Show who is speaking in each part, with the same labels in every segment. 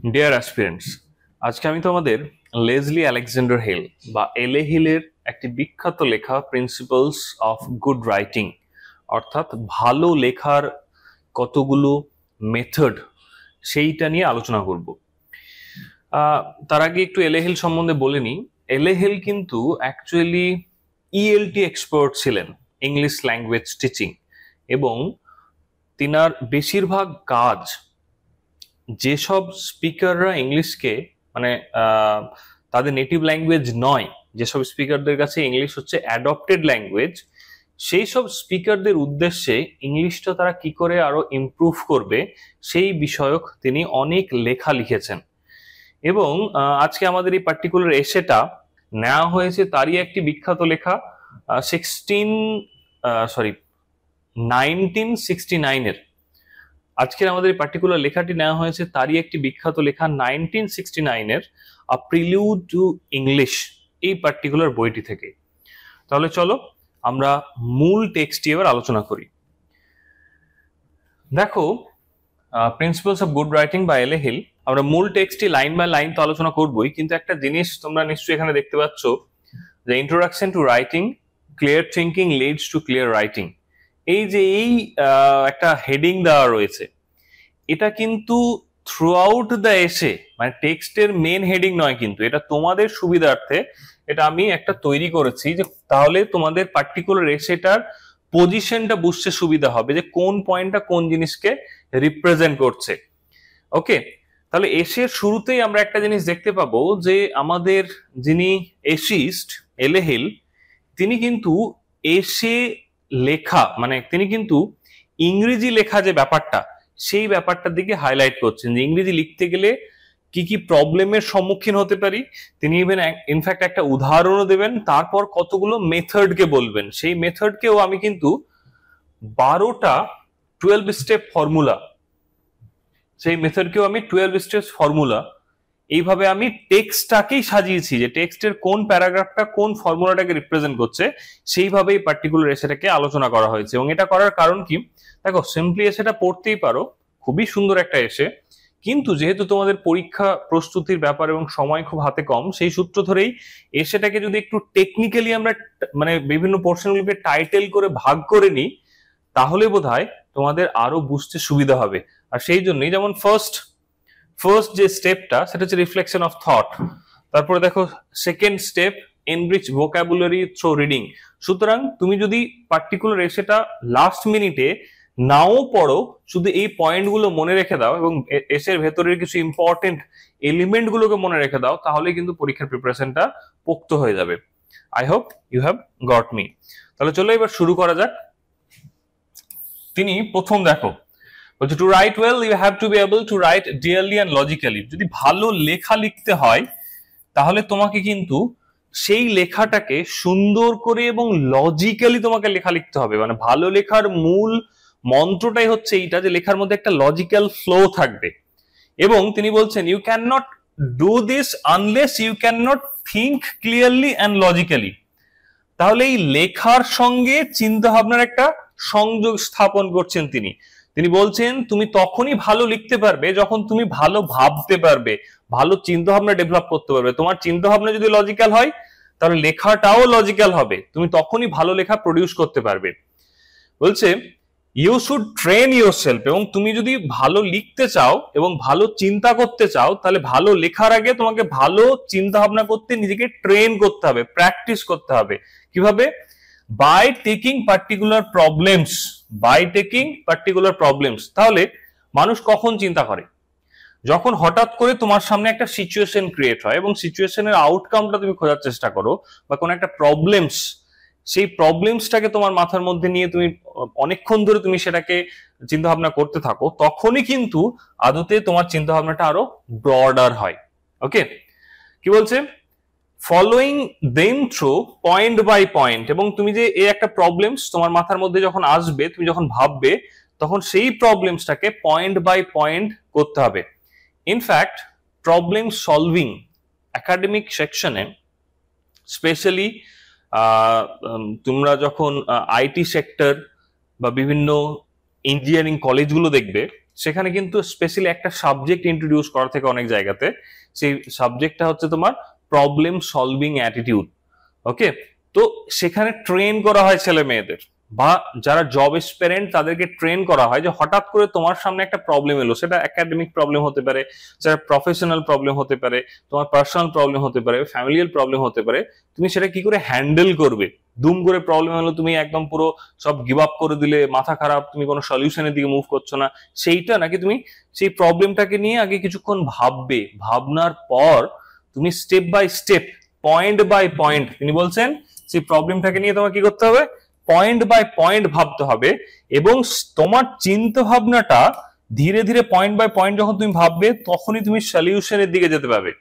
Speaker 1: Deer aspirants, আজকে আমি তোমাদের লেজলি আলেকজান্ডার হিল বা এলে হিলের একটি বিখ্যাত লেখা প্রিন্সিপালস অফ গুড রাইটিং অর্থাৎ ভালো লেখার কতগুলো মেথড সেইটা নিয়ে আলোচনা করব। তার আগে একটু এলে হিল সম্বন্ধে বলে নিই। এলে হিল কিন্তু অ্যাকচুয়ালি ইএলটি এক্সপার্ট ছিলেন, ইংলিশ ল্যাঙ্গুয়েজ টিচিং, এবং তিনার বেশিরভাগ কাজ যেসব স্পিকাররা ইংলিশকে মানে তাদের নেটিভ ল্যাঙ্গুয়েজ নয়, যেসব স্পিকারদের কাছে ইংলিশ হচ্ছে অ্যাডপ্টেড ল্যাঙ্গুয়েজ, সেই সব স্পিকারদের উদ্দেশ্যে ইংলিশটা তারা কি করে আরো ইমপ্রুভ করবে সেই বিষয়ক তিনি অনেক লেখা লিখেছেন। এবং আজকে আমাদের এই পার্টিকুলার এসেটা নেওয়া হয়েছে তারই একটি বিখ্যাত লেখা 1969-এর। আজকের আমাদের এই পার্টিকুলার লেখাটি নেওয়া হয়েছে তারই একটি বিখ্যাত লেখা 1969-এর আ প্রিলিউড টু ইংলিশ, এই পার্টিকুলার বইটি থেকে। তাহলে চলো আমরা মূল টেক্সটটি এবার আলোচনা করি। দেখো, প্রিন্সিপালস অফ গুড রাইটিং বা এলে হিল, আমরা মূল টেক্সটটি লাইন বাই লাইন তো আলোচনা করবোই, কিন্তু একটা জিনিস তোমরা নিশ্চয়ই এখানে দেখতে পাচ্ছ যে introduction to writing, clear thinking leads to clear writing. এই যে একটা হেডিং দেওয়া রয়েছে, এটা কিন্তু থ্রু আউট দ্য এসে মানে টেক্সটের মেন হেডিং নয়, কিন্তু এটা তোমাদের সুবিধার্থে এটা আমি একটা তৈরি করেছি যে তাহলে তোমাদের পার্টিকুলার এসেটার পজিশনটা বুঝতে সুবিধা হবে যে কোন পয়েন্টটা কোন জিনিসকে রিপ্রেজেন্ট করছে। ওকে, তাহলে এসের শুরুতেই আমরা একটা জিনিস দেখতে পাবো যে আমাদের যিনি এসিস্ট এলে হিল, তিনি কিন্তু এসে লেখা মানে তিনি কিন্তু ইংরেজি লেখা যে ব্যাপারটা সেই ব্যাপারটার দিকে হাইলাইট করছেন যে ইংরেজি লিখতে গেলে কি কি প্রবলেমের সম্মুখীন হতে পারি। তিনি ইভেন ইনফ্যাক্ট একটা উদাহরণও দেবেন, তারপর কতগুলো মেথডকে বলবেন, সেই মেথডকেও আমি কিন্তু 12টা 12 স্টেপ ফর্মুলা, সেই মেথডকেও আমি 12 স্টেপ ফর্মুলা এইভাবে আমি টেক্সটটাকেই সাজিয়েছি যে টেক্সটের কোন প্যারাগ্রাফটা কোন ফর্মুলাটাকে রিপ্রেজেন্ট করছে সেইভাবেই পার্টিকুলার এসেটাকে আলোচনা করা হয়েছে। এবং এটা করার কারণ কি, দেখো সিম্পলি এসেটা পড়তেই পারো, খুবই সুন্দর একটা এসে, কিন্তু যেহেতু তোমাদের পরীক্ষা প্রস্তুতির ব্যাপার এবং সময় খুব হাতে কম, সেই সূত্র ধরেই এসেটাকে যদি একটু টেকনিক্যালি আমরা মানে বিভিন্ন পোর্শনগুলোকে টাইটেল করে ভাগ করে নিই তাহলে বোধহয় তোমাদের আরো বুঝতে সুবিধা হবে। আর সেই জন্যই যেমন ফার্স্ট যে স্টেপটা সেটা হচ্ছে রিফ্লেকশন অফ থট। তারপরে দেখো second step enrich vocabulary through reading. সুতরাং তুমি যদি পার্টিকুলার এসেটা লাস্ট মিনিটে নাও পড়ো, শুধু এই পয়েন্টগুলো মনে রেখে দাও এবং এসের ভেতরের কিছু ইম্পর্টেন্ট এলিমেন্ট গুলোকে মনে রেখে দাও, তাহলে কিন্তু পরীক্ষার প্রিপারেশনটা পোক্ত হয়ে যাবে। I hope you have got me. তাহলে চলো এবার শুরু করা যাক। তিনি প্রথম দেখো বলছে to write well you have to be able to write dearly and logically. যদি ভালো লেখা লিখতে হয় তাহলে তোমাকে কিন্তু সেই লেখাটাকে সুন্দর করে এবং লজিক্যালি তোমাকে লেখা লিখতে হবে। মানে ভালো লেখার মূল মন্ত্রটাই হচ্ছে এইটা যে লেখার মধ্যে একটা লজিক্যাল ফ্লো থাকবে। এবং তিনি বলছেন you can not do this unless you can not think clearly and logically. তাহলে এই লেখার সঙ্গে চিন্তা ভাবনার একটা সংযোগ স্থাপন করছেন তিনি। তিনি বলছেন তুমি তখনই ভালো লিখতে পারবে যখন তুমি ভালো ভাবতে পারবে, ভালো চিন্তা ভাবনা ডেভেলপ করতে পারবে। তোমার চিন্তা ভাবনা যদি লজিক্যাল হয় তাহলে লেখাটাও লজিক্যাল হবে, তুমি তখনই ভালো লেখা প্রডিউস করতে পারবে। বলছে ইউ শুড ট্রেন ইয়োরসেলফ, এবং তুমি যদি ভালো লিখতে চাও এবং ভালো চিন্তা করতে চাও তাহলে ভালো লেখার আগে তোমাকে ভালো চিন্তা ভাবনা করতে নিজেকে ট্রেন করতে হবে, প্র্যাকটিস করতে হবে। কিভাবে? By taking particular problems, by taking particular problems. তাহলে মানুষ কখন চিন্তা করে? যখন হঠাৎ করে তোমার সামনে একটা সিচুয়েশন ক্রিয়েট হয় এবং সিচুয়েশনের আউটকামটা তুমি খোঁজার চেষ্টা করো, বা কোনো একটা প্রবলেমস, সেই প্রবলেমসটাকে তোমার মাথার মধ্যে নিয়ে তুমি অনেকক্ষণ ধরে তুমি সেটাকে চিন্তা ভাবনা করতে থাকো, তখনই কিন্তু আদতে তোমার চিন্তা ভাবনাটা আরো ব্রডার হয়। ওকে, কি বলছে? Following them through point by point. এবং তুমি যে এই একটা প্রবলেমস তোমার মাথার মধ্যে যখন আসবে, তুমি যখন ভাববে, তখন সেই প্রবলেমসটাকে পয়েন্ট বাই পয়েন্ট করতে হবে। ইনফ্যাক্ট প্রবলেম সলভিং একাডেমিক সেকশনে স্পেশালি তোমরা যখন আইটি সেক্টর বা বিভিন্ন ইঞ্জিনিয়ারিং কলেজগুলো দেখবে, সেখানে কিন্তু স্পেশালি একটা সাবজেক্ট ইন্ট্রোডিউস করা থেকে অনেক জায়গাতে, সেই সাবজেক্টটা হচ্ছে তোমার প্রবলেম সলভিং অ্যাটিটিউড। ওকে, তো সেখানে ট্রেন করা হয় ছেলে মেয়েদের বা যারা জব এক্সপেরিয়েন্ট তাদেরকে ট্রেন করা হয় যে হঠাৎ করে তোমার সামনে একটা প্রবলেম এলো, সেটা একাডেমিক প্রবলেম হতে পারে, সেটা প্রফেশনাল প্রবলেম হতে পারে, তোমার পার্সোনাল প্রবলেম হতে পারে, ফ্যামিলিয়াল প্রবলেম হতে পারে, তুমি সেটা কি করে হ্যান্ডেল করবে। দুম করে প্রবলেম হলো, তুমি একদম পুরো সব গিভ আপ করে দিলে, মাথা খারাপ, তুমি কোনো সলিউশনের দিকে মুভ করছো না, সেইটা নাকি তুমি সেই প্রবলেমটাকে নিয়ে আগে কিছুক্ষণ ভাববে, ভাবনার পর তুমি step by step, point by point, তিনি বলছেন সেই প্রবলেমটাকে নিয়ে তোমার কি করতে হবে, পয়েন্ট বাই পয়েন্ট ভাবতে হবে, এবং তোমার চিন্তা ভাবনাটা ধীরে ধীরে পয়েন্ট বাই পয়েন্ট যখন তুমি ভাববে তখনই তুমি সলিউশনের দিকে যেতে পারবে।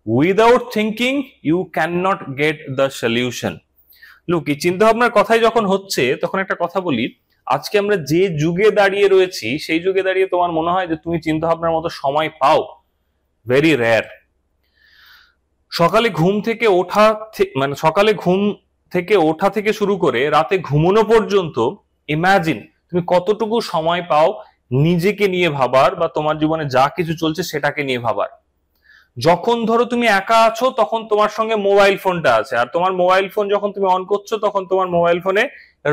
Speaker 1: Without thinking you can not get the solution. Look, এই চিন্তা ভাবনার কথাই যখন হচ্ছে তখন একটা কথা বলি, আজকে আমরা যে যুগে দাঁড়িয়ে রয়েছি সেই যুগে দাঁড়িয়ে তোমার মনে হয় যে তুমি চিন্তা ভাবনার মতো সময় পাও? Very rare. সকালে ঘুম থেকে ওঠা, মানে সকালে ঘুম থেকে ওঠা থেকে শুরু করে রাতে ঘুমানো পর্যন্ত ইমাজিন তুমি কতটুকু সময় পাও নিজেকে নিয়ে ভাবার বা তোমার জীবনে যা কিছু চলছে সেটাকে নিয়ে ভাবার। যখন ধরো তুমি একা আছো তখন তোমার সঙ্গে মোবাইল ফোনটা আছে, আর তোমার মোবাইল ফোন যখন তুমি অন করছো তখন তোমার মোবাইল ফোনে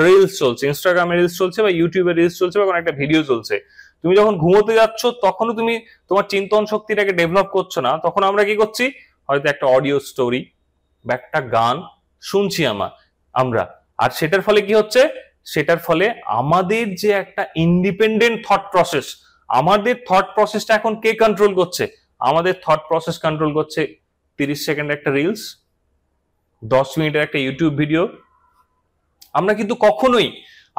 Speaker 1: রিলস চলছে, ইনস্টাগ্রামে রিলস চলছে বা ইউটিউবে রিলস চলছে বা কোনো একটা ভিডিও চলছে। তুমি যখন ঘুমোতে যাচ্ছ তখনও তুমি তোমার চিন্তন শক্তিটাকে ডেভেলপ করছো না, তখন আমরা কি করছি, হয়তো একটা অডিও স্টোরি বা একটা গান শুনছি আমরা, আর সেটার ফলে কি হচ্ছে, সেটার ফলে আমাদের যে একটা ইন্ডিপেন্ডেন্ট থট প্রসেস, আমাদের থট প্রসেসটা এখন কে কন্ট্রোল করছে? আমাদের থট প্রসেস কন্ট্রোল করছে 30 সেকেন্ড একটা রিলস, 10 মিনিটের একটা ইউটিউব ভিডিও। আমরা কিন্তু কখনোই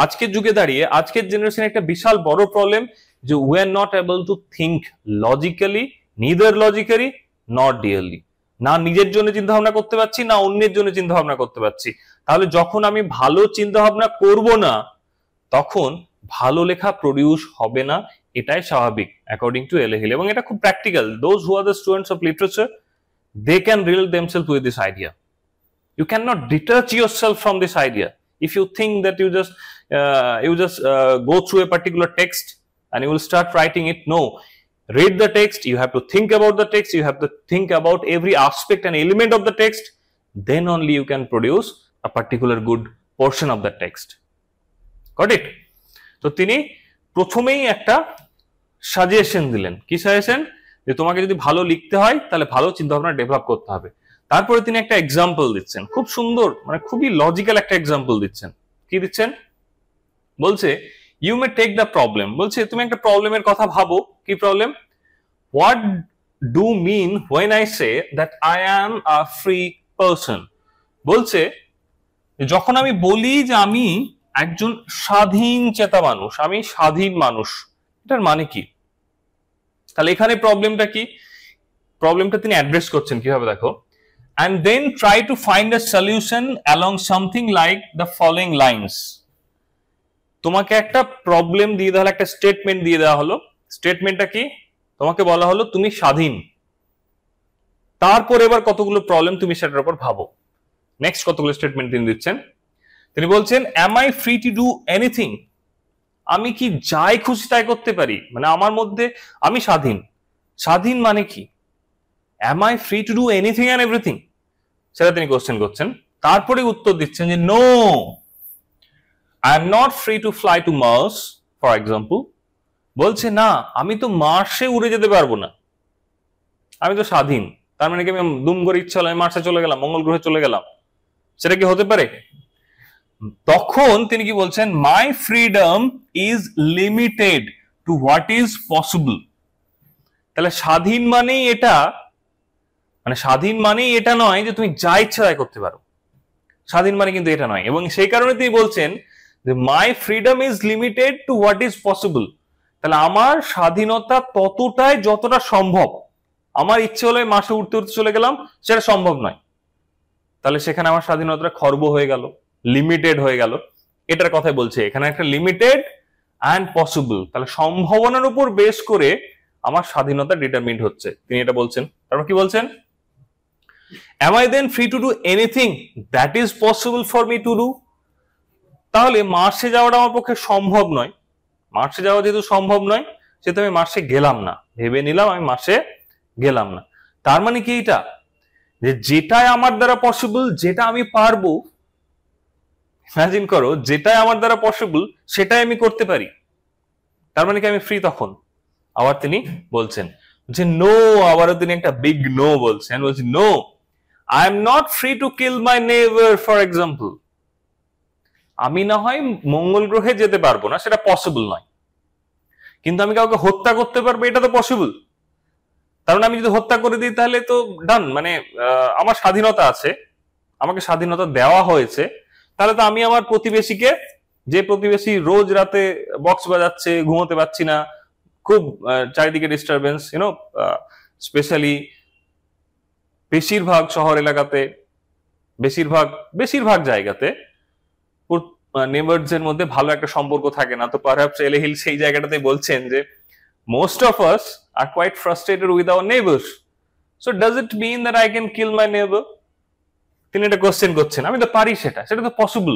Speaker 1: আজকের যুগে দাঁড়িয়ে, আজকের জেনারেশনে একটা বিশাল বড় প্রবলেম যে we are not able to think logically, neither logically not dearly. না নিজের জন্য চিন্তা ভাবনা করতে পারছি, না অন্যের জন্য চিন্তা ভাবনা করতে পারছি। তাহলে যখন আমি ভালো চিন্তা ভাবনা করব না তখন ভালো লেখা প্রডিউস হবে না, এটাই স্বাভাবিক অ্যাকর্ডিং টু এলে হিল। এবং এটা খুব practical. Those who are the students of literature, they can relate themselves with this idea. You cannot detach yourself from this idea. If you think that you just go through a particular text and you will start writing it, no. Read the text, you have to think about the text, you have to think about every aspect and element of the text, then only you can produce a particular good portion of the text. Got it? তো তিনি প্রথমেই একটা suggestion দিলেন। কি suggestion? যে তোমাকে যদি ভালো লিখতে হয় তাহলে ভালো চিন্তা ভাবনা ডেভেলপ করতে হবে। তারপরে তিনি একটা এক্সাম্পল দিচ্ছেন, খুব সুন্দর, মানে খুবই লজিক্যাল একটা এক্সাম্পল দিচ্ছেন। কি দিচ্ছেন? বলছে you may take the problem. বলছে তুমি একটা প্রবলেমের কথা ভাবো। কি problem? What do mean when I say that I am a free person. বলছে যখন আমি বলি যে আমি একজন স্বাধীন চেতা মানুষ, আমি স্বাধীন মানুষ, এটার মানে কি? তাহলে এখানে প্রবলেমটা কি? প্রবলেমটা তিনি অ্যাড্রেস করছেন কিভাবে দেখো। And then try to find a solution along something like the following lines. তোমাকে একটা প্রবলেম দিয়ে দেওয়া হলো, একটা স্টেটমেন্ট দিয়ে দেওয়া হলো। স্টেটমেন্টটা কি? তোমাকে বলা হলো তুমি স্বাধীন। তারপর এবার কতগুলো প্রবলেম তুমি সেটার উপর ভাবো। নেক্সট কতগুলো স্টেটমেন্ট তিনি দিচ্ছেন। তিনি বলছেন am I free to do anything? আমি কি যাই খুশি তাই করতে পারি? মানে আমার মধ্যে আমি স্বাধীন। স্বাধীন মানে কি? am I free to do anything and everything? সেটা তিনি কোশ্চেন করছেন। তারপরে উত্তর দিচ্ছেন যে no, I am not free to fly to Mars for example. বলছে না, আমি তো মার্সে উড়ে যেতে পারবো না, আমি তো স্বাধীন। তার মানে কি আমি দুম করে ইচ্ছা হলো আমি মার্সে চলে গেলাম, মঙ্গল গ্রহে চলে গেলাম? সেটা কি হতে পারে? তখন তিনি কি বলছেন, my freedom is limited to what is possible. তাহলে স্বাধীন মানেই এটা, মানে স্বাধীন মানেই এটা নয় যে তুমি যা ইচ্ছা তাই করতে পারো। স্বাধীন মানে কিন্তু এটা নয়। এবং সেই কারণে তিনি বলছেন যে my freedom is limited to what is possible. তাহলে আমার স্বাধীনতা ততটাই যতটা সম্ভব। আমার ইচ্ছে হলে মাসে উঠতে উঠতে চলে গেলাম, সেটা সম্ভব নয়। তাহলে সেখানে আমার স্বাধীনতা খর্ব হয়ে গেল, লিমিটেড হয়ে গেল। এটার কথাই বলছে এখানে, একটা লিমিটেড অ্যান্ড পসিবল। তাহলে সম্ভাবনার উপর বেস করে আমার স্বাধীনতা ডিটারমিন্ড হচ্ছে, তিনি এটা বলছেন। তারপর কি বলছেন? Am I then free to do anything that is possible for me to do? তাহলে মার্সে যাওয়াটা আমার পক্ষে সম্ভব নয়, মার্সে যাওয়া যেহেতু সম্ভব নয়, সেহেতু আমি মার্সে গেলাম না, ভেবে নিলাম আমি মার্সে গেলাম না। তার মানে কি এটা, যে যেটাই আমার দ্বারা পসিবল, যেটা আমি পারবো, ইমাজিন করো, যেটাই আমার দ্বারা পসিবল সেটাই আমি করতে পারি, তার মানে কি আমি ফ্রি তখন? আবার তিনি বলছেন যে নো, আবারও তিনি একটা বিগ নো বলছেন, বলছে no, I am not free to kill my neighbour for example. আমি না হয় মঙ্গল গ্রহে যেতে পারবো না, সেটা পসিবল নয়, কিন্তু আমি কাউকে হত্যা করতে পারবো, এটা তো পসিবল। তার মানে আমি যদি হত্যা করে দিই তাহলে তো ডান, মানে আমার স্বাধীনতা আছে, আমাকে স্বাধীনতা দেওয়া হয়েছে, তাহলে তো আমি আমার প্রতিবেশীকে, যে প্রতিবেশী রোজ রাতে বক্স বাজাচ্ছে, ঘুমোতে পারছি না, খুব চারিদিকে ডিস্টারবেন্স, স্পেশালি বেশিরভাগ শহর এলাকাতে, বেশিরভাগ জায়গাতে নেবারস এর মধ্যে ভালো একটা সম্পর্ক থাকে না। তো পারহ্যাপস এলে হিল সেই জায়গাটাতে বলছেন যে most of us are quite frustrated with our neighbors, so does it mean that I can kill my neighbor? তিনি এটা কোশ্চেন করছেন, আমি তো পারি, সেটা তো পসিবল,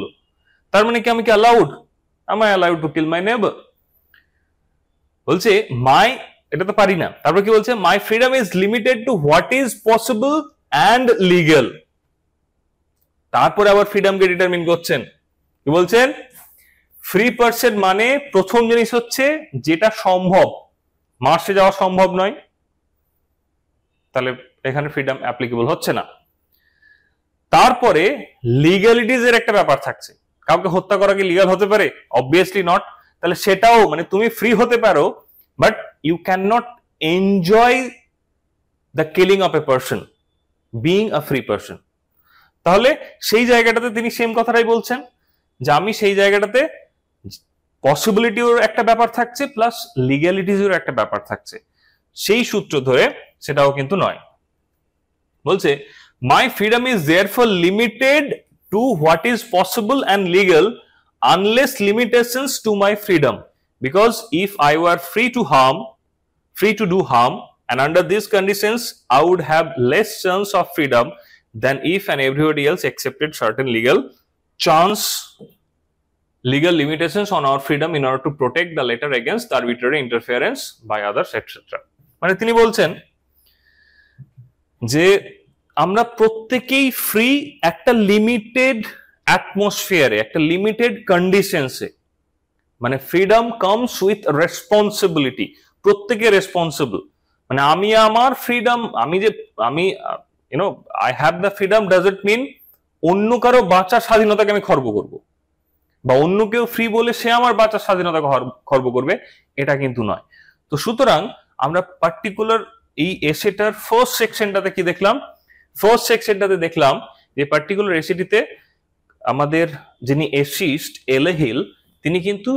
Speaker 1: তার মানে কি আমি কি allowed, am I allowed to kill my neighbor? বলছে মাই, এটা তো পারি না, তারপর কি বলছে, my freedom is limited to what is possible and legal. তারপরে আবার ফ্রিডমকে ডিটারমিন করছেন, কি বলছেন, ফ্রি পারসন মানে প্রথম জিনিস হচ্ছে যেটা সম্ভব, মার্সে যাওয়া সম্ভব নয়, তাহলে এখানে ফ্রিডম অ্যাপ্লিকেবল হচ্ছে না। তারপরে লিগ্যালিটিজ এর একটা ব্যাপার থাকছে, কাউকে হত্যা করা কি লিগ্যাল হতে পারে? Obviously not. তাহলে সেটাও, মানে তুমি ফ্রি হতে পারো, but you can not enjoy the killing of a person being a free person. তাহলে সেই জায়গাটাতে তিনি সেম কথাটাই বলছেন, যে আমি সেই জায়গাটাতে পসিবিলিটির একটা ব্যাপার থাকছে, প্লাস লিগ্যালিটিজের একটা ব্যাপার থাকছে, সেই সূত্র ধরে সেটাও কিন্তু নয়। বলছে my freedom is therefore limited to what is possible and legal unless limitations to my freedom, because if I were free to do harm, and under these conditions I would have less chance of freedom than if and everybody else accepted certain legal limitations on our freedom in order to protect the latter against the arbitrary interference by others, etc. মানে তিনি বলছেন যে আমরা প্রত্যেকেই free একটা limited অ্যাটমসফিয়ারে, একটা limited কন্ডিশনসে, মানে ফ্রিডম কামস উইথ রেসপন্সিবিলিটি, প্রত্যেকে রেসপন্সিবল। মানে আমি আমার ফ্রিডম, আমি I have the freedom does it mean অন্য কারো বাঁচার স্বাধীনতাকে আমি খর্ব করব, বা অন্য কেউ ফ্রি বলে সে আমার বাঁচার স্বাধীনতাকে খর্ব করবে, এটা কিন্তু নয়। তো সুতরাং আমরা পার্টিকুলার এই এসেটার ফার্স্ট সেকশনটাতে কি দেখলাম, ফার্স্ট সেকশনটাতে দেখলাম যে পার্টিকুলার এসেটিতে আমাদের যিনি এসিস্ট এলে হিল, তিনি কিন্তু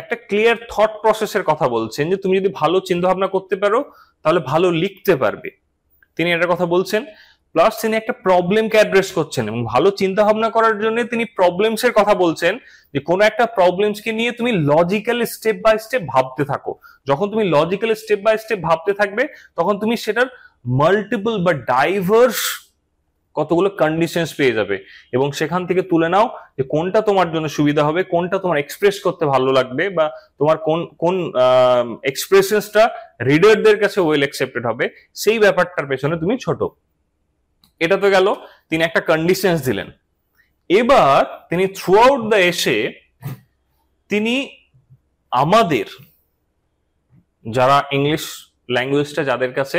Speaker 1: একটা ক্লিয়ার থট প্রসেসের কথা বলছেন, যে তুমি যদি ভালো চিন্তা ভাবনা করতে পারো তাহলে ভালো লিখতে পারবে, তিনি এটার কথা বলছেন। প্লাস তিনি একটা প্রবলেমকে অ্যাড্রেস করছেন, এবং ভালো চিন্তা ভাবনা করার জন্য তিনি প্রবলেমস এর কথা বলছেন, যে কোনো একটা প্রবলেমসকে নিয়ে তুমি লজিক্যাল স্টেপ বাই স্টেপ ভাবতে থাকো। যখন তুমি লজিক্যাল স্টেপ বাই স্টেপ ভাবতে থাকবে, তখন তুমি সেটার মাল্টিপল বা ডাইভার্স কতগুলো কন্ডিশনস পেয়ে যাবে, এবং সেখান থেকে তুলে নাও যে কোনটা তোমার জন্য সুবিধা হবে, কোনটা তোমার এক্সপ্রেস করতে ভালো লাগবে, বা তোমার কোন এক্সপ্রেশনসটা রিডারদের কাছে ওয়েল অ্যাকসেপ্টেড হবে, সেই ব্যাপারটার পেছনে তুমি ছোট। এটা তো গেল, তিনি একটা কন্ডিশনস দিলেন। এবার তিনি থ্রু আউট দ্য এসে তিনি আমাদের যারা ইংলিশ ল্যাঙ্গুয়েজটা যাদের কাছে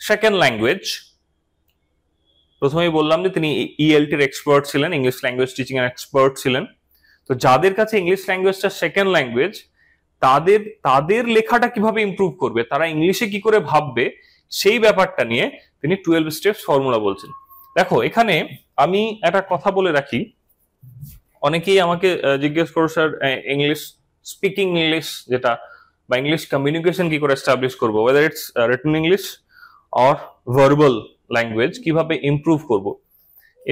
Speaker 1: সেকেন্ড ল্যাঙ্গুয়েজ, প্রথমেই বললাম যে তিনি ইএলটির এক্সপার্ট ছিলেন, ইংলিশ ল্যাঙ্গুয়েজ টিচিং এর এক্সপার্ট ছিলেন। তো যাদের কাছে ইংলিশ ল্যাঙ্গুয়েজটা সেকেন্ড ল্যাঙ্গুয়েজ, তাদের লেখাটা কিভাবে ইমপ্রুভ করবে, তারা ইংলিশে কি করে ভাববে, সেই ব্যাপারটা নিয়ে তিনি 12 স্টেপস ফর্মুলা বলছেন। দেখো এখানে আমি একটা কথা বলে রাখি, অনেকেই আমাকে জিজ্ঞেস করো স্যার ইংলিশ স্পিকিং ইংলিশ যেটা, বা ইংলিশ কমিউনিকেশন কি করে এস্টাবলিশ করবো, whether it's written English or verbal language, কিভাবে ইমপ্রুভ করব,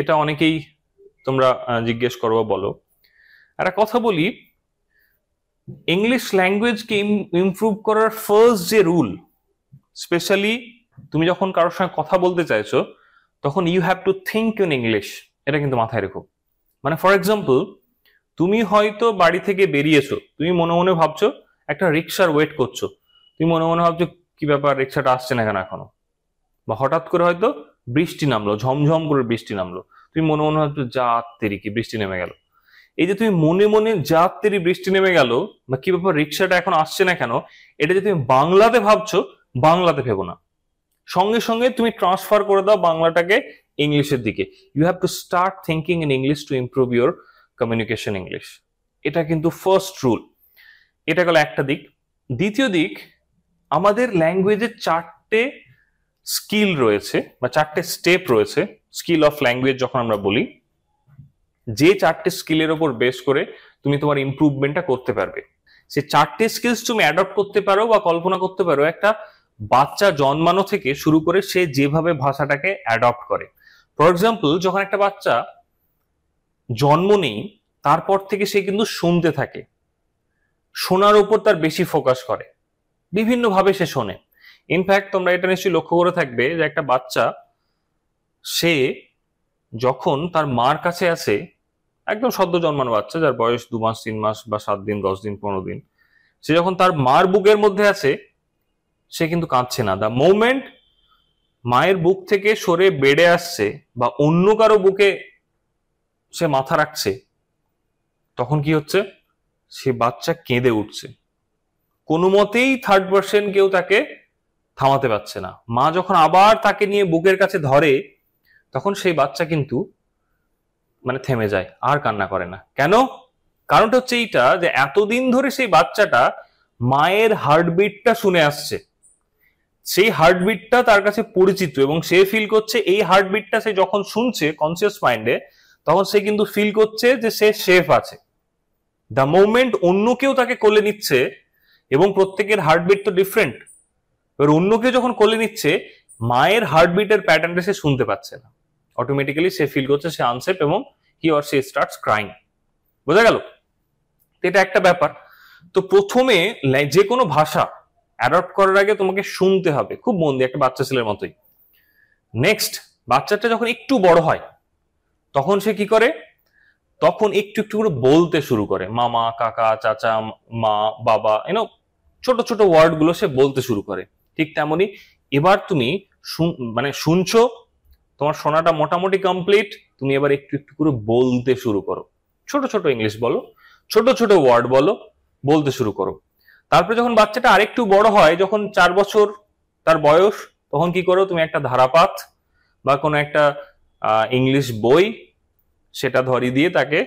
Speaker 1: এটা অনেকেই তোমরা জিজ্ঞেস করো বলো। একটা কথা বলি, ইংলিশ ল্যাঙ্গুয়েজকে ইমপ্রুভ করার ফার্স্ট যে রুল, স্পেশালি তুমি যখন কারোর সঙ্গে কথা বলতে চাইছো, তখন you have to think in English, এটা কিন্তু মাথায় রেখো। মানে ফর এক্সাম্পল, তুমি হয়তো বাড়ি থেকে বেরিয়েছো, তুমি মনে মনে ভাবছো একটা রিক্সার ওয়েট করছো, তুমি মনে মনে ভাবছো কি ব্যাপার, রিক্সাটা আসছে না কেন এখনো। বা হঠাৎ করে হয়তো বৃষ্টি নামলো, ঝমঝম করে বৃষ্টি নামলো, তুমি মনে মনে ভাবছো যা তেরি কি বৃষ্টি নেমে গেল। এই যে তুমি মনে মনে যা তেরি বৃষ্টি নেমে গেল বা কি ব্যাপার রিক্সাটা এখন আসছে না কেন, এটা যে তুমি বাংলাতে ভাবছো, বাংলাতে ভেবো না, সঙ্গে সঙ্গে তুমি ট্রান্সফার করে দাও বাংলাটাকে ইংলিশের দিকে। You have to start thinking in English to improve your communication English. এটা কিন্তু ফার্স্ট রুল। এটা গেল একটা দিক। দ্বিতীয় দিক, আমাদের ল্যাঙ্গুয়েজের 4টে স্কিল রয়েছে বা 4টে স্টেপ রয়েছে। স্কিল অফ ল্যাঙ্গুয়েজ যখন আমরা বলি, যে 4টে স্কিলের ওপর বেস করে তুমি তোমার ইমপ্রুভমেন্টটা করতে পারবে। সে 4টে স্কিলস তুমি অ্যাডপ্ট করতে পারো বা কল্পনা করতে পারো একটা বাচ্চা জন্মানো থেকে শুরু করে সে যেভাবে ভাষাটাকে অ্যাডপ্ট করে। ফর এক্সাম্পল, যখন একটা বাচ্চা জন্ম নেই তারপর থেকে সে কিন্তু শুনতে থাকে, শোনার উপর তার বেশি ফোকাস করে, বিভিন্ন ভাবে সে শোনে। ইনফ্যাক্ট তোমরা এটা নিশ্চয়ই লক্ষ্য করে থাকবে যে একটা বাচ্চা সে যখন তার মার কাছে আসে, একদম সদ্য জন্মানো বাচ্চা যার বয়স 2 মাস 3 মাস বা 7 দিন 10 দিন 15 দিন, সে যখন তার মার বুকের মধ্যে আছে সে কিন্তু কাঁদছে না। দ্য মোমেন্ট মায়ের বুক থেকে সরে বেড়ে আসছে বা অন্য কারো বুকে সে মাথা রাখছে, তখন কি হচ্ছে, সে বাচ্চা কেঁদে উঠছে। কোনো মতেই থার্ড পার্সন কেউ তাকে থামাতে পারছে না। মা যখন আবার তাকে নিয়ে বুকের কাছে ধরে তখন সেই বাচ্চা কিন্তু মানে থেমে যায়, আর কান্না করে না। কেন? কারণটা হচ্ছে এইটা যে এতদিন ধরে সেই বাচ্চাটা মায়ের হার্টবিটটা শুনে আসছে, সেই হার্টবিটটা তার কাছে পরিচিত এবং সে ফিল করছে এই হার্টবিটটা সে যখন শুনছে কনসিয়াস মাইন্ডে, তখন সে কিন্তু ফিল করছে যে সে সেফ আছে। দ্য মোমেন্ট অন্য কেউ তাকে কোলে নিচ্ছে, এবং প্রত্যেকের হার্টবিট তো ডিফারেন্ট, এবার অন্য কেউ যখন কোলে নিচ্ছে মায়ের হার্টবিটের প্যাটার্নটা সে শুনতে পাচ্ছে না, অটোমেটিক্যালি সে ফিল করছে সে আনসেফ এবং he or say starts crying. বোঝা গেল? এটা একটা ব্যাপার। তো প্রথমে যে কোনো ভাষা অ্যাডপ্ট করার আগে তোমাকে শুনতে হবে খুব মন দিয়ে, একটা বাচ্চা ছেলের মতোই। নেক্সট, বাচ্চাটা যখন একটু বড় হয় তখন সে কি করে, তখন একটু একটু করে বলতে শুরু করে, মামা, কাকা, চাচা, মা, বাবা, ছোট ছোট ওয়ার্ড গুলো সে বলতে শুরু করে। ঠিক তেমনি এবার তুমি মানে শুনছো, তোমার শোনাটা মোটামুটি কমপ্লিট, তুমি এবার একটু একটু করে বলতে শুরু করো, ছোট ছোট ইংলিশ বলো, ছোট ছোট ওয়ার্ড বলো, বলতে শুরু করো। তারপরে যখন বাচ্চাটা আরেকটু বড় হয়, যখন 4 বছর তার বয়স, তখন কি করো, তুমি একটা ধারাপাত বা কোনো একটা ইংলিশ বই সেটা ধরিয়ে দিয়ে তাকে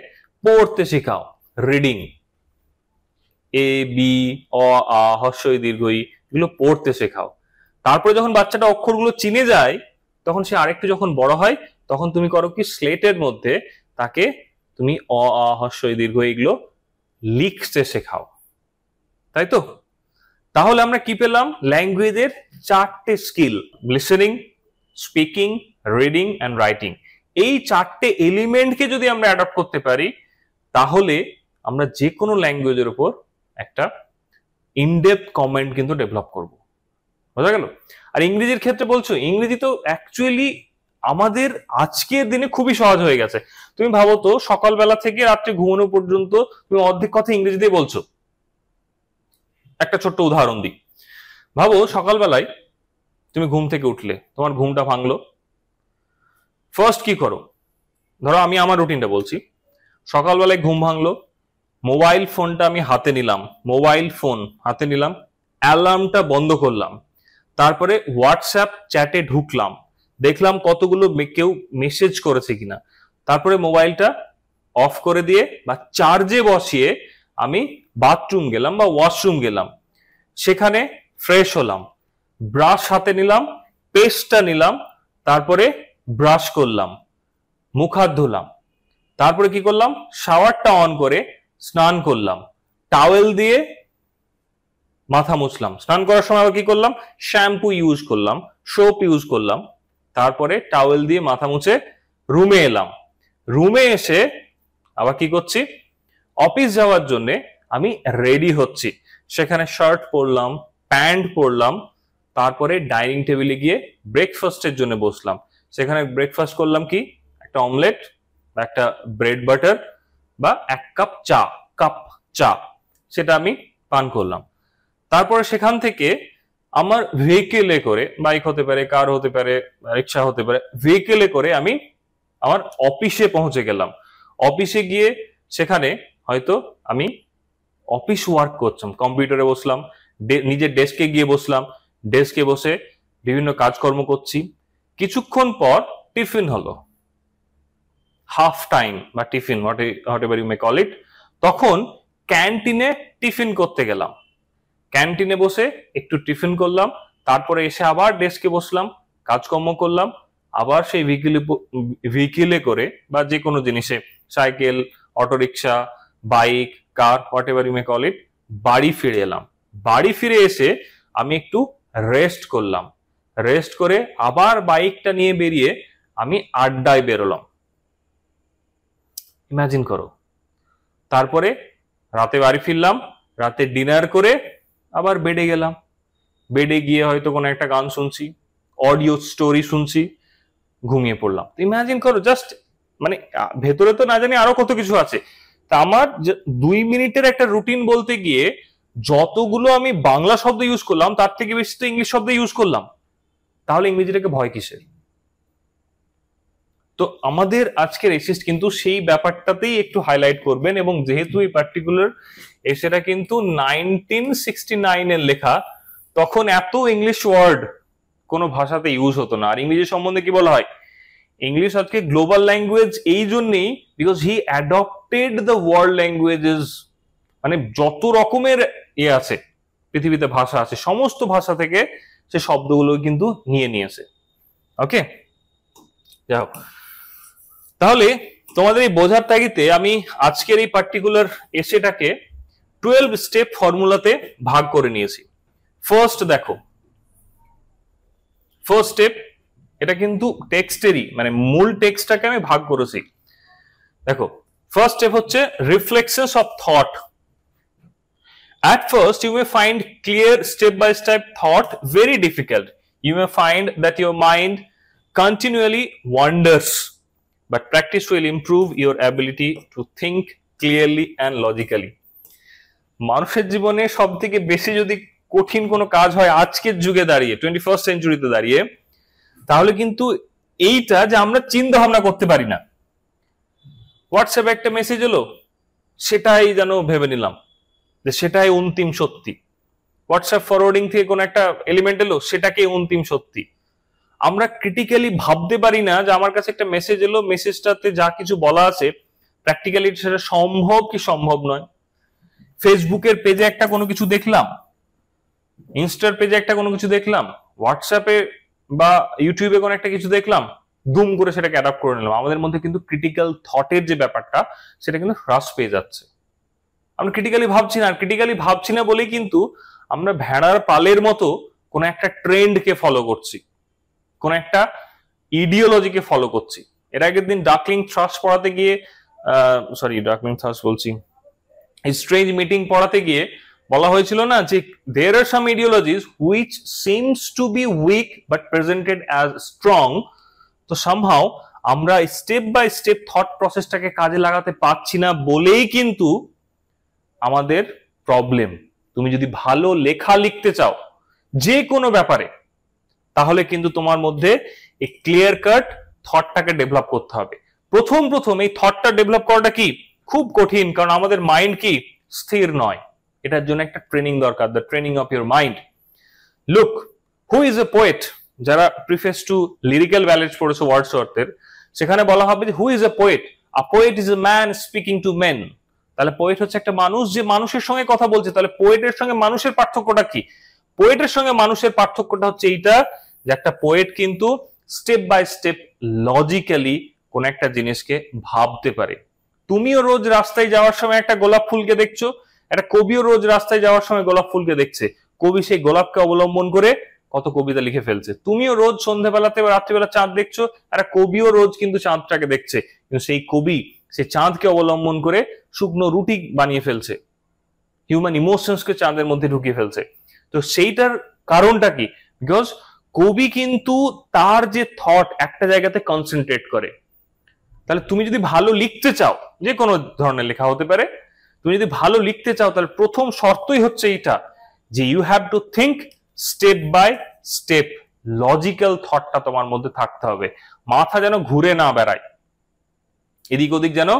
Speaker 1: পড়তে শেখাও, রিডিং, এ বি অ আ হ্রস্ব ই দীর্ঘ ই, এগুলো পড়তে শেখাও। তারপরে যখন বাচ্চাটা অক্ষরগুলো চিনে যায়, তখন সে আরেকটু যখন বড় হয়, তখন তুমি করো কি, স্লেটের মধ্যে তাকে তুমি অ আ হ্রস্ব ই দীর্ঘ এগুলো লিখতে শেখাও। তাই তো? তাহলে আমরা কি পেলাম? ল্যাঙ্গুয়েজের 4টে skill, listening, speaking, reading and writing. এই 4টে এলিমেন্টকে যদি আমরা অ্যাডপ্ট করতে পারি, তাহলে আমরা যে কোনো ল্যাঙ্গুয়েজের উপর একটা ইনডেপথ কমেন্ট কিন্তু ডেভেলপ করব। বোঝা গেল? আর ইংরেজির ক্ষেত্রে বলছো, ইংরেজি তো অ্যাকচুয়ালি আমাদের আজকের দিনে খুবই সহজ হয়ে গেছে। তুমি ভাবো তো, সকালবেলা থেকে রাত্রে ঘুমানো পর্যন্ত তুমি অর্ধেক কথা ইংরেজি দিয়ে বলছো। একটা ছোট্ট উদাহরণ দিই। ভাবো সকালবেলায় তুমি ঘুম থেকে উঠলে, তোমার ঘুমটা ভাঙলো, ফার্স্ট কি করো? ধরো আমি আমার রুটিনটা বলছি। সকালবেলায় ঘুম ভাঙলো, মোবাইল ফোনটা আমি হাতে নিলাম, মোবাইল ফোন হাতে নিলাম, অ্যালার্মটা বন্ধ করলাম, তারপরে হোয়াটসঅ্যাপ চ্যাটে ঢুকলাম, দেখলাম কতগুলো কেউ মেসেজ করেছে কিনা, তারপরে মোবাইলটা অফ করে দিয়ে বা চার্জে বসিয়ে আমি বাথরুম গেলাম বা ওয়াশরুম গেলাম, সেখানে ফ্রেশ হলাম, ব্রাশ হাতে নিলাম, পেস্টটা নিলাম, তারপরে ব্রাশ করলাম, মুখ হাত ধুলাম, তারপরে কি করলাম, শাওয়ারটা অন করে স্নান করলাম, টাওয়েল দিয়ে মাথা মুছলাম, স্নান করার সময় আবার কি করলাম, শ্যাম্পু ইউজ করলাম, সোপ ইউজ করলাম, তারপরে টাওয়েল দিয়ে মাথা মুছে রুমে এলাম, রুমে এসে আবার কি করছি, অফিস যাওয়ার জন্য আমি রেডি হচ্ছি, সেখানে শার্ট পরলাম, প্যান্ট পরলাম, তারপরে ডাইনিং টেবিলে গিয়ে ব্রেকফাস্টের জন্য বসলাম, সেখানে ব্রেকফাস্ট করলাম কি, একটা অমলেট বা একটা ব্রেড বাটার বা 1 কাপ চা, সেটা আমি পান করলাম। তারপরে সেখান থেকে আমার ভেহিকেলে করে, বাইক হতে পারে, কার হতে পারে, রিক্সা হতে পারে, ভেহিকেলে করে আমি আমার অফিসে পৌঁছে গেলাম। অফিসে গিয়ে সেখানে হয়তো আমি অফিস ওয়ার্ক করছিলাম, কম্পিউটারে বসলাম, নিজের ডেস্কে গিয়ে বসলাম, ডেস্কে বসে বিভিন্ন কাজকর্ম করছি। কিছুক্ষণ পর টিফিন হলো, হাফ টাইম বা tiffin, whatever you may call it. তখন ক্যান্টিনে টিফিন করতে গেলাম, ক্যান্টিনে বসে একটু টিফিন করলাম, তারপরে এসে আবার ডেস্কে বসলাম, কাজকর্ম করলাম, আবার সেই ভেহিকেলে করে বা যে কোনো জিনিসে, cycle, autorickshaw, bike, car, whatever you may call it, বাড়ি ফিরে এলাম। বাড়ি ফিরে এসে আমি একটু রেস্ট করলাম, রেস্ট করে আবার বাইকটা নিয়ে বেরিয়ে আমি আড্ডায় বেরোলাম। ইমাজিন করো। তারপরে রাতে বাড়ি ফিরলাম, রাতে ডিনার করে আবার বেডে গেলাম, বেডে গিয়ে হয়তো কোনো একটা গান শুনছি, অডিও স্টোরি শুনছি, ঘুমিয়ে পড়লাম। ইমাজিন করো, জাস্ট মানে ভেতরে তো না জানি আরো কত কিছু আছে। তা আমার 2 মিনিটের একটা রুটিন বলতে গিয়ে যতগুলো আমি বাংলা শব্দ ইউজ করলাম তার থেকে বেশি তো ইংলিশ শব্দ ইউজ করলাম। তাহলে ইংরেজিটাকে ভয় কিসের? তো আমাদের আজকের এসেস্ট কিন্তু সেই ব্যাপারটাতেই একটু হাইলাইট করবেন। এবং যেহেতু এই পার্টিকুলার এসেটা কিন্তু 1969 এর লেখা, তখন এত ইংলিশ ওয়ার্ড কোনো ভাষাতে ইউজ হতো না। আর ইংরেজি সম্বন্ধে কি বলা হয়, ইংলিশ আজকে গ্লোবাল ল্যাঙ্গুয়েজ এই জন্যই because he adopted the world languages, মানে যত রকমের আছে পৃথিবীতে ভাষা আছে, সমস্ত ভাষা থেকে সে শব্দগুলো কিন্তু নিয়ে নিয়েছে। ওকে, যাই হোক, তাহলে তোমাদের এই বোঝার তাগিদে আমি আজকের এই পার্টিকুলার এসেটাকে 12 স্টেপ ফর্মুলাতে ভাগ করে নিয়েছি। ফার্স্ট দেখো, ফার্স্ট স্টেপ, এটা কিন্তু টেক্সটেরই, মানে মূল টেক্সটটাকে আমি ভাগ করেছি। দেখো, ফার্স্ট স্টেপ হচ্ছে reflexes of thought. At first, you may find clear step-by-step thought very difficult. You may find that your mind continually wanders, but practice will improve your ability to think clearly and logically. মানুষের জীবনে সব থেকে বেশি যদি কঠিন কোনো কাজ হয় আজকের যুগে দাঁড়িয়ে, 21st সেঞ্চুরিতে দাঁড়িয়ে, তাহলে কিন্তু এইটা যে আমরা চিন্তা ভাবনা করতে পারি না। হোয়াটসঅ্যাপে একটা মেসেজ এলো, সেটাই যেন ভেবে নিলাম যে সেটাই অন্তিম সত্যি। হোয়াটসঅ্যাপ ফরওয়ার্ডিং থেকে কোনো একটা এলিমেন্ট এলো, সেটাকে অন্তিম সত্যি। আমরা ক্রিটিক্যালি ভাবতে পারি না যে আমার কাছে একটা মেসেজ এলো, মেসেজটাতে যা কিছু বলা আছে প্র্যাকটিক্যালি সেটা সম্ভব কি সম্ভব নয়। ফেসবুকের পেজে একটা কোনো কিছু দেখলাম, ইনস্টার পেজে একটা কোনো কিছু দেখলাম, হোয়াটসঅ্যাপে বা ইউটিউবে কোনো একটা কিছু দেখলাম, দুম করে সেটাকে অ্যাডাপ্ট করে নিলাম। আমাদের মধ্যে কিন্তু ক্রিটিক্যাল থটের যে ব্যাপারটা সেটা কিন্তু হ্রাস পেয়ে যাচ্ছে। আমরা ক্রিটিক্যালি ভাবছি না, আর ক্রিটিক্যালি ভাবছি না বলেই কিন্তু আমরা ভেড়ার পালের মতো কোন একটা ট্রেন্ডকে ফলো করছি, কোন একটা ইডিওলজিকে ফলো করছি। এর আগের দিন ডাকলিং থ্রাস পড়াতে গিয়ে, ডাকলিং থ্রাস বলছি, স্ট্রেঞ্জ মিটিং পড়াতে গিয়ে বলা হয়েছিল না যে there are some ideologies which seems to be weak but presented as strong. তো somehow আমরা স্টেপ বাই স্টেপ থট প্রসেসটাকে কাজে লাগাতে পারছি না বলেই কিন্তু আমাদের প্রবলেম। তুমি যদি ভালো লেখা লিখতে চাও যে কোনো ব্যাপারে, তাহলে কিন্তু তোমার মধ্যে এই ক্লিয়ার কাট থটটাকে ডেভেলপ করতে হবে। প্রথম এই থটটা ডেভেলপ করাটা কি খুব কঠিন, কারণ আমাদের মাইন্ড কি স্থির নয়। এটার জন্য একটা ট্রেনিং দরকার, the training of your mind. Look, who is a poet? যারা প্রিফেস টু লিরিক্যাল ব্যালেন্স পড়েছে ওয়ার্ডসওয়ার্থের, সেখানে বলা হবে যে who is a poet? A poet is a man speaking to men. তাহলে পোয়েট হচ্ছে একটা মানুষ যে মানুষের সঙ্গে কথা বলছে। তাহলে পোয়েটের সঙ্গে মানুষের পার্থক্যটা কি? পোয়েটের সঙ্গে মানুষের পার্থক্যটা হচ্ছে এইটা যে একটা পোয়েট কিন্তু স্টেপ বাই স্টেপ লজিক্যালি কোন একটা জিনিসকে ভাবতে পারে। তুমিও রোজ রাস্তায় যাওয়ার সময় একটা গোলাপ ফুলকে দেখছো, একটা কবিও রোজ রাস্তায় যাওয়ার সময় গোলাপ ফুলকে দেখছে। কবি সেই গোলাপকে অবলম্বন করে কত কবিতা লিখে ফেলছে। তুমিও রোজ সন্ধ্যাবেলাতে বা রাত্রিবেলা চাঁদ দেখছো, একটা কবিও রোজ কিন্তু চাঁদটাকে দেখছে, কিন্তু সেই কবি সেই চাঁদকে অবলম্বন করে শুকনো রুটি বানিয়ে ফেলছে, হিউম্যান ইমোশনসকে চাঁদের মধ্যে ঢুকিয়ে ফেলছে। তো সেইটার কারণটা কি? বিকজ কবি কিন্তু তার যে থট একটা জায়গাতে কনসেন্ট্রেট করে। তাহলে তুমি যদি ভালো লিখতে চাও, যে কোনো ধরনের লেখা হতে পারে, তুমি যদি ভালো লিখতে চাও তাহলে প্রথম শর্তই হচ্ছে এইটা যে you have to think step by step, logical থটটা তোমার মধ্যে থাকতে হবে, মাথা যেন ঘুরে না বেড়ায়, এদিক ওদিক যেন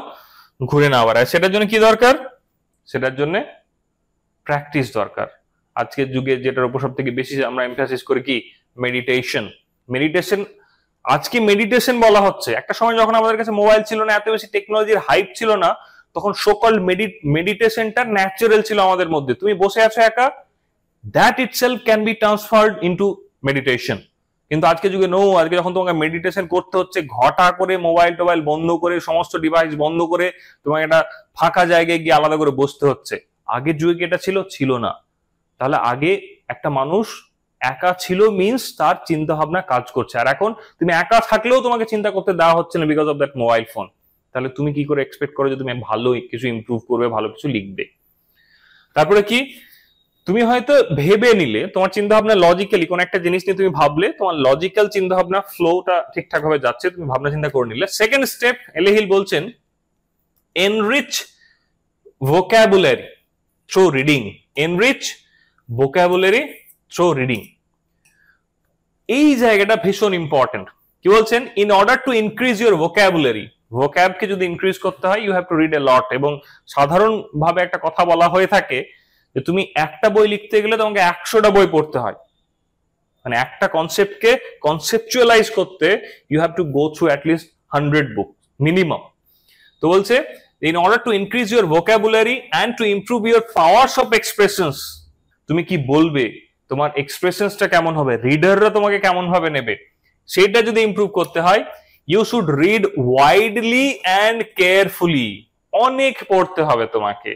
Speaker 1: ঘুরে না বেড়ায়। সেটার জন্য কি দরকার? সেটার জন্য প্র্যাকটিস দরকার। আজকের যুগে যেটার উপর সব থেকে বেশি আমরা এমফাসিস করি কি? মেডিটেশন। মেডিটেশন, আজকে মেডিটেশন বলা হচ্ছে। একটা সময় যখন আমাদের কাছে মোবাইল ছিল না, এত বেশি টেকনোলজির হাইপ ছিল না, তখন সোকল মেডিটেশনটা ন্যাচারাল ছিল আমাদের মধ্যে। তুমি বসে আছো একা, that itself can be transferred into meditation. কিন্তু আজকে যুগে নো, আজকে যখন তোমাকে মেডিটেশন করতে হচ্ছে, ঘটা করে মোবাইল টোবাইল বন্ধ করে, সমস্ত ডিভাইস বন্ধ করে তোমাকে একটা ফাঁকা জায়গায় গিয়ে আলাদা করে বসতে হচ্ছে। আগের যুগে কি এটা ছিল? ছিল না। তাহলে আগে একটা মানুষ একা ছিল মিন্স তার চিন্তা ভাবনা কাজ করছে, আর এখন তুমি একা থাকলেও তোমাকে চিন্তা করতে দেওয়া হচ্ছে না because of that mobile phone. তাহলে তুমি কি করে এক্সপেক্ট করো যে তুমি ভালো কিছু ইমপ্রুভ করবে, ভালো কিছু লিখবে? তারপরে কি, তুমি হয়তো ভেবে নিলে তোমার চিন্তা ভাবনা লজিক্যালি কোন একটা জিনিস নিয়ে তুমি ভাবলে, তোমার লজিক্যাল চিন্তা ভাবনা ফ্লোটা ঠিকঠাক ভাবে যাচ্ছে, তুমি ভাবনা চিন্তা করে নিলে। সেকেন্ড স্টেপ, এলেহিল বলছেন enrich vocabulary through reading. Enrich vocabulary through reading, এই জায়গাটা ভীষণ ইম্পর্টেন্ট। কি বলছেন? In order to increase your vocabulary, ভোক্যাবকে যদি ইনক্রিজ করতে হয় you have to read a lot. এবং সাধারণ ভাবে একটা কথা বলা হয়ে থাকে যে তুমি একটা বই লিখতে গেলে তোমাকে 100টা বই পড়তে হয়, মানে একটা কনসেপ্টকে কনসেপচুয়ালাইজ করতে you have to go through at least 100 book minimum. তো বলছে in order to increase your vocabulary and to improve your powers of expressions, তুমি কি বলবে, তোমার এক্সপ্রেশনসটা কেমন হবে, রিডাররা তোমাকে কেমন ভাবে নেবে, সেটা যদি ইমপ্রুভ করতে হয় you should read widely and carefully. অনেক পড়তে হবে তোমাকে,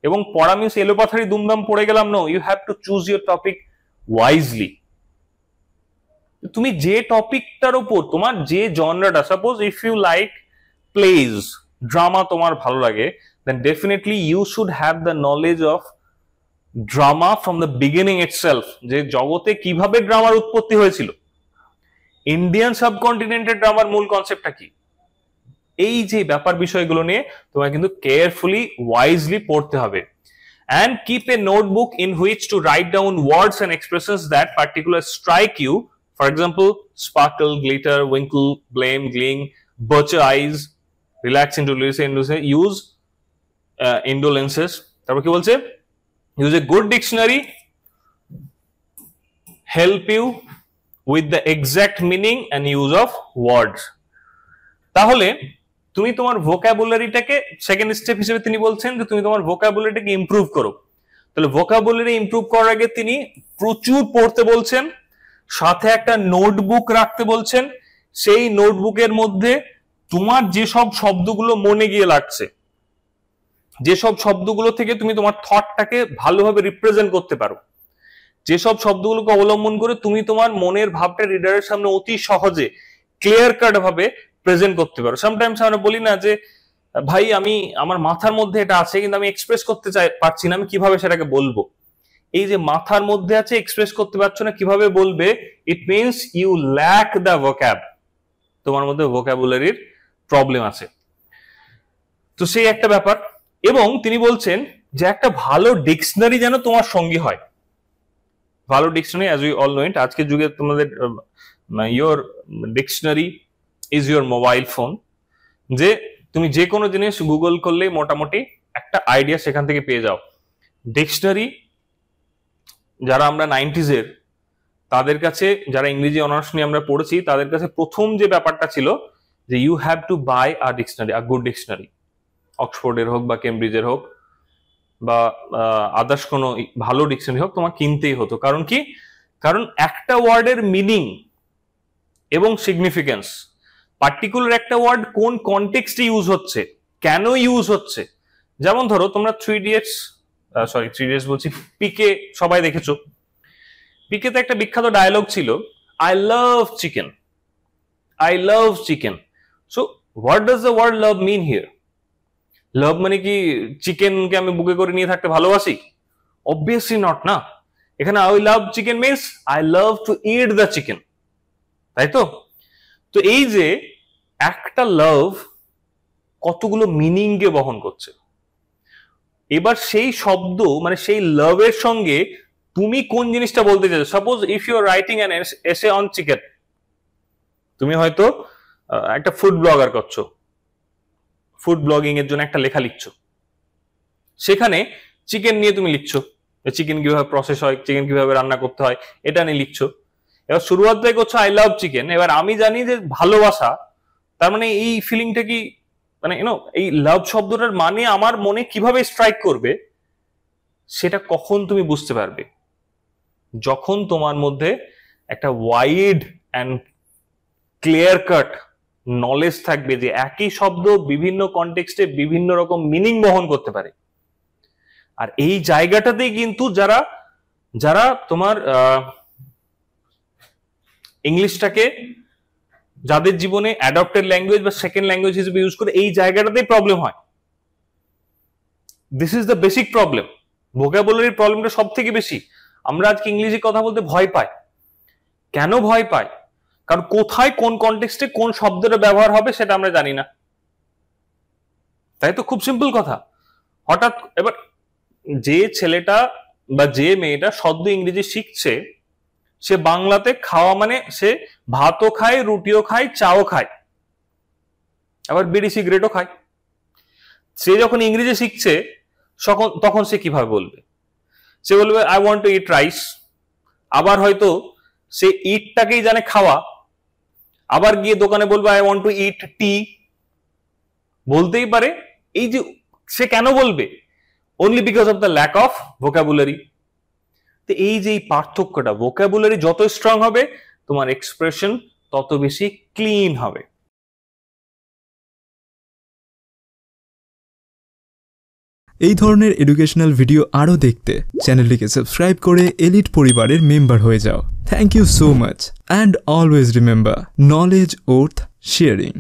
Speaker 1: এবং পড়া মিন্স এলোপাথারি দুমদাম পড়ে গেলাম, no, you have to choose your topic wisely. তুমি যে টপিকটার উপর তোমার যে জনরাটা, suppose if you like plays, drama তোমার ভালো লাগে, then definitely you should have the knowledge of drama from the beginning itself, যে জগতে কিভাবে ড্রামার উৎপত্তি হয়েছিল, ইন্ডিয়ান সাবকন্টিনেন্টের ড্রামার মূল কনসেপ্টটা কি, এই যে ব্যাপার বিষয়গুলো নিয়ে তোমাকে কিন্তু কেয়ারফুলি ওয়াইজলি পড়তে হবে। And keep a notebook in which to write down words and expressions that particular strike you. For example, sparkle, glitter, winkle, blame, gleam, butcher eyes, relax, use indolences. তারপর কি বলছে? Use a good dictionary, help you with the exact meaning and use of words. তাহলে তুমি তোমার ভোকাবুলারিটাকে second step হিসেবে তিনি বলছেন যে তুমি তোমার ভোকাবুলারিটাকে ইমপ্রুভ করো। তাহলে ভোকাবুলারি ইমপ্রুভ করার আগে তিনি প্রচুর পড়তে বলছেন, সাথে একটা নোটবুক রাখতে বলছেন। সেই নোটবুকের মধ্যে তোমার যেসব শব্দগুলো মনে গিয়ে লাগছে, যেসব শব্দগুলো থেকে তুমি তোমার থটটাকে ভালোভাবে রিপ্রেজেন্ট করতে পারো, যেসব শব্দগুলোকে অবলম্বন করে তুমি তোমার মনের ভাবটা রিডারের সামনে অতি সহজে ক্লিয়ার কাট ভাবে প্রেজেন্ট করতে পারো। সামটাইমস আমরা বলি না যে ভাই আমি আমার মাথার মধ্যে এটা আছে কিন্তু আমি এক্সপ্রেস করতে পারছি না, আমি কিভাবে সেটাকে বলবো? এই যে মাথার মধ্যে আছে এক্সপ্রেস করতে পারছো না, কিভাবে বলবে? It means you lack the vocab, তোমার মধ্যে ভোক্যাবুলারির প্রবলেম আছে। তো সেই একটা ব্যাপার। এবং তিনি বলছেন যে একটা ভালো ডিকশনারি যেন তোমার সঙ্গী হয়। ভালো dictionary, as we all know it, আজকের যুগে তোমাদের your dictionary is your mobile phone. যে তুমি যে কোনো জিনিস গুগল করলে মোটামুটি একটা আইডিয়া সেখান থেকে পেয়ে যাও। ডিকশনারি যারা আমরা 90s এর, তাদের কাছে, যারা ইংরেজি অনার্স নিয়ে আমরা পড়েছি, তাদের কাছে প্রথম যে ব্যাপারটা ছিল যে you have to buy a dictionary, a good dictionary, অক্সফোর্ডের হোক বা কেমব্রিজের হোক বা আদার্স কোনো ভালো ডিকশনারি হোক, তোমার কিনতেই হতো। কারণ কি? কারণ একটা ওয়ার্ডের মিনিং এবং সিগনিফিকেন্স, পার্টিকুলার একটা ওয়ার্ড কোন কনটেক্সটে ইউজ হচ্ছে, কেন ইউজ হচ্ছে। যেমন ধরো তোমরা থ্রি ইডিয়টস বলছি, পিকে সবাই দেখেছো। পিকেতে একটা বিখ্যাত ডায়লগ ছিল, I love chicken, I love chicken. So what does the word love mean here? Love মানে কি চিকেনকে আমি বুকে করে নিয়ে থাকতে ভালোবাসি? অবভিয়াসলি নট, না। এখানে I love chicken means I love to it the chicken, তাই তো? তো এই যে একটা লাভ কতগুলো মিনিং কে বহন করছে, এবার সেই শব্দ মানে সেই লাভের সঙ্গে তুমি কোন জিনিসটা বলতে চাইছো। Suppose if you are writing an essay on chicken, তুমি হয়তো একটা ফুড ব্লগার করছো, ফুড ব্লগিং এর জন্য একটা লেখা লিখছো, সেখানে চিকেন নিয়ে তুমি লিখছো, চিকেন কিভাবে প্রসেস হয়, চিকেন কিভাবে রান্না করতে হয়, এটা নিয়ে লিখছো। এবার শুরুয়াত থেকে করছো আই লাভ চিকেন। এবার আমি জানি যে ভালোবাসা, তার মানে এই ফিলিংটা কি, মানে এই লাভ শব্দটার মানে আমার মনে কিভাবে স্ট্রাইক করবে, সেটা কখন তুমি বুঝতে পারবে? যখন তোমার মধ্যে একটা wide and clear cut knowledge থাকবে যে একই শব্দ বিভিন্ন কনটেক্সটে বিভিন্ন রকম মিনিং বহন করতে পারে। আর এই জায়গাটাতেই কিন্তু যারা যারা তোমার ইংলিশটাকে যাদের জীবনে অ্যাডপ্টেড ল্যাঙ্গুয়েজ বা সেকেন্ড ল্যাঙ্গুয়েজ হিসেবে ইউজ করে, এই জায়গাটাতেই প্রবলেম হয়। This is the basic problem. ভোকাবুলারির প্রবলেমটা সব থেকে বেশি। আমরা আজকে ইংলিশে কথা বলতে ভয় পাই। কেন ভয় পাই? কারণ কোথায় কোন কনটেক্সটে কোন শব্দটা ব্যবহার হবে সেটা আমরা জানি না। তাই তো, খুব সিম্পল কথা। হঠাৎ এবার যে ছেলেটা বা যে মেয়েটা সদ্য ইংরেজি শিখছে, সে বাংলাতে খাওয়া মানে সে ভাতও খায়, রুটিও খায়, চাও খায়, আবার বিড়ি সিগারেটও খায়। সে যখন ইংরেজি শিখছে তখন সে কিভাবে বলবে? সে বলবে I want to eat rice. আবার হয়তো সে ইটটাকেই জানে খাওয়া, আবার গিয়ে দোকানে বলবে I want to eat tea. বলতেই পারে। এই যে সে কেন বলবে? Only because of the lack of vocabulary. তো এই যে পার্থক্যটা, ভোকাবুলারি যত স্ট্রং হবে তোমার এক্সপ্রেশন তত বেশি ক্লিন হবে।
Speaker 2: এই ধরনের এডুকেশনাল ভিডিও আরও দেখতে চ্যানেলটিকে সাবস্ক্রাইব করে এলিট পরিবারের মেম্বার হয়ে যাও। Thank you so much and always remember, knowledge worth sharing.